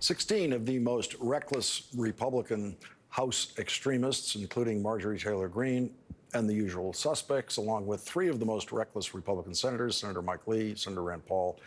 16 of the most reckless Republican House extremists, including Marjorie Taylor Greene and the usual suspects, along with 3 of the most reckless Republican senators, Senator Mike Lee, Senator Rand Paul,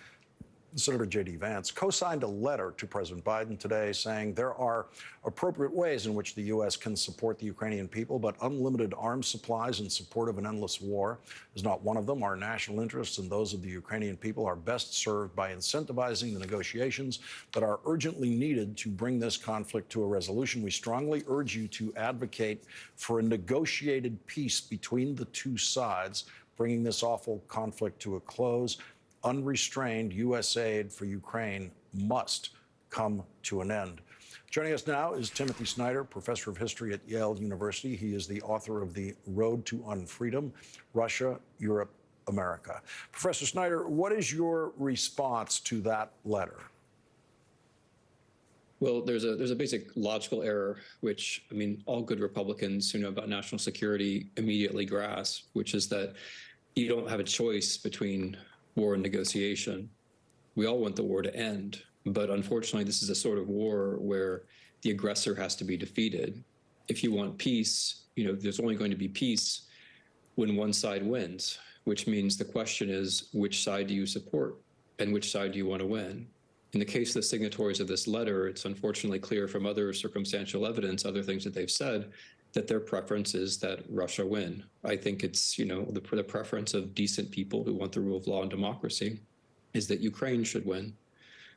Senator J.D. Vance, co-signed a letter to President Biden today saying there are appropriate ways in which the U.S. can support the Ukrainian people, but unlimited arms supplies in support of an endless war is not one of them. Our national interests and those of the Ukrainian people are best served by incentivizing the negotiations that are urgently needed to bring this conflict to a resolution. We strongly urge you to advocate for a negotiated peace between the two sides, bringing this awful conflict to a close. Unrestrained U.S. aid for Ukraine must come to an end. Joining us now is Timothy Snyder, professor of history at Yale University. He is the author of The Road to Unfreedom, Russia, Europe, America. Professor Snyder, what is your response to that letter? Well, there's a basic logical error, which, I mean, all good Republicans who know about national security immediately grasp, which is that you don't have a choice between war and negotiation. We all want the war to end, but unfortunately, this is a sort of war where the aggressor has to be defeated. If you want peace, there's only going to be peace when one side wins, which means the question is, which side do you support and which side do you want to win? In the case of the signatories of this letter, it's unfortunately clear from other circumstantial evidence, other things that they've said, that their preference is that Russia win. I think it's, the preference of decent people who want the rule of law and democracy is that Ukraine should win.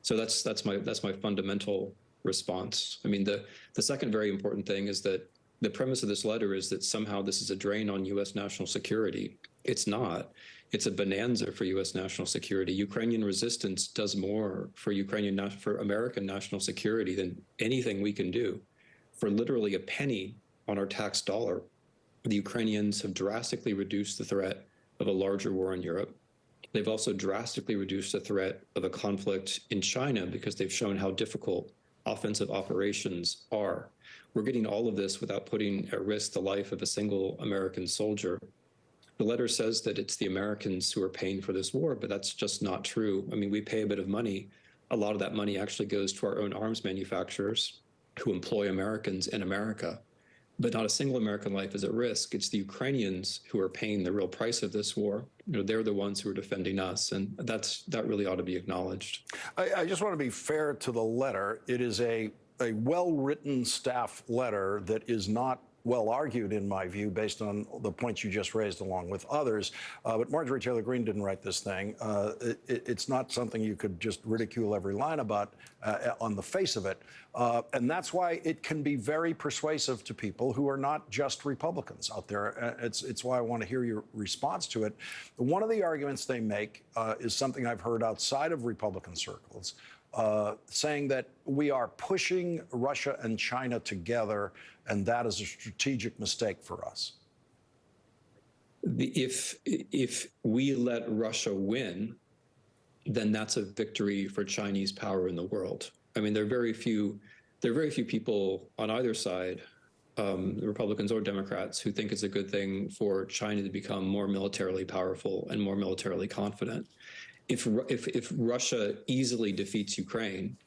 So that's my fundamental response. I mean, the second very important thing is that the premise of this letter is that somehow this is a drain on U.S. national security. It's not. It's a bonanza for U.S. national security. Ukrainian resistance does more for American national security than anything we can do. For literally a penny on our tax dollar, the Ukrainians have drastically reduced the threat of a larger war in Europe. They've also drastically reduced the threat of a conflict in China because they've shown how difficult offensive operations are. We're getting all of this without putting at risk the life of a single American soldier. The letter says that it's the Americans who are paying for this war, but that's just not true. I mean, we pay a bit of money. A lot of that money actually goes to our own arms manufacturers who employ Americans in America. But not a single American life is at risk. It's the Ukrainians who are paying the real price of this war. They're the ones who are defending us, and that really ought to be acknowledged. I just want to be fair to the letter. It is a well-written staff letter that is not well argued, in my view, based on the points you just raised, along with others. But Marjorie Taylor Greene didn't write this thing. It's not something you could just ridicule every line about on the face of it. And that's why it can be very persuasive to people who are not just Republicans out there. It's why I want to hear your response to it. One of the arguments they make is something I've heard outside of Republican circles, saying that we are pushing Russia and China together, and that is a strategic mistake for us. If we let Russia win, then that's a victory for Chinese power in the world. I mean, there are very few people on either side, Republicans or Democrats, who think it's a good thing for China to become more militarily powerful and more militarily confident. If Russia easily defeats Ukraine,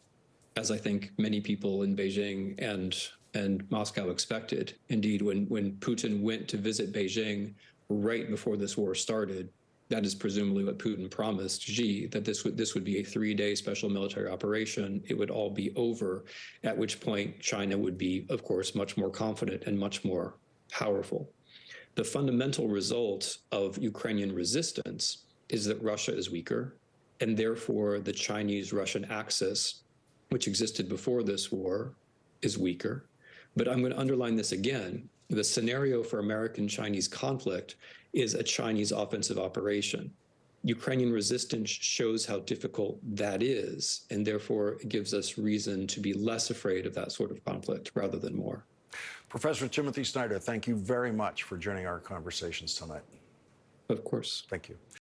as I think many people in Beijing and Moscow expected, indeed, when Putin went to visit Beijing right before this war started, that is presumably what Putin promised Xi, that this would be a 3-day special military operation. It would all be over, at which point China would be, of course, much more confident and much more powerful. The fundamental result of Ukrainian resistance is that Russia is weaker, and therefore the Chinese-Russian axis, which existed before this war, is weaker. But I'm going to underline this again. The scenario for American-Chinese conflict is a Chinese offensive operation. Ukrainian resistance shows how difficult that is, and therefore it gives us reason to be less afraid of that sort of conflict rather than more. Professor Timothy Snyder, thank you very much for joining our conversations tonight. Of course. Thank you.